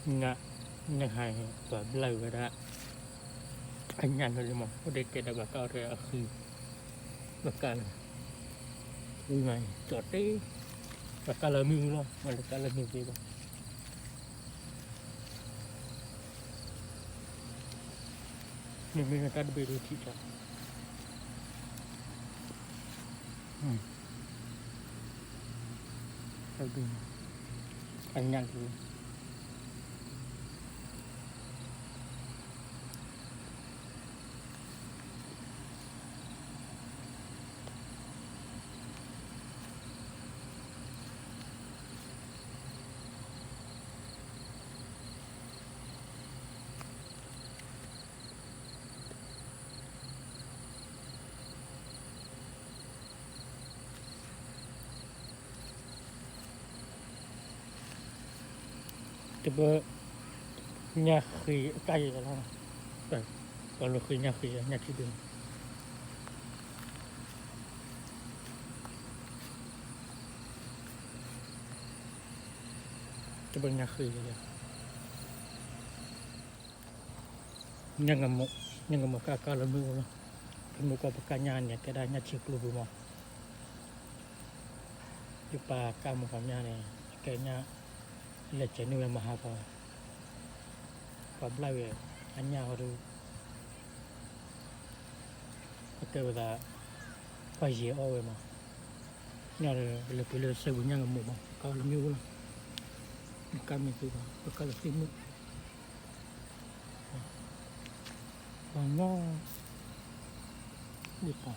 Nga Nahai và lâu rồi đó anh nhanh rồi mà có để cái đó bà cao rồi khi bà cao là này chọt đi bà cao là mưu luôn mà là cao là mưu gì đó mình cao bị đôi chị chọt anh nhanh rồi coba nhà khi cay rồi đó còn lúc khi nhà khi nhà chị đường coba nhà khi rồi nhà ngầm một cao là mưu luôn một cái bậc nhà này cái đây nhà chị luôn mà jumpa kamu kami ni kayaknya leceh ni memang apa pabla we anya baru kita dah pagi awal mah ni ada lebih sebunya ngamuk mah kalau minggu lah kami tu kalau sini banyak lupa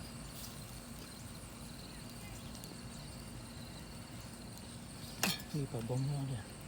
ni pak bongnya dia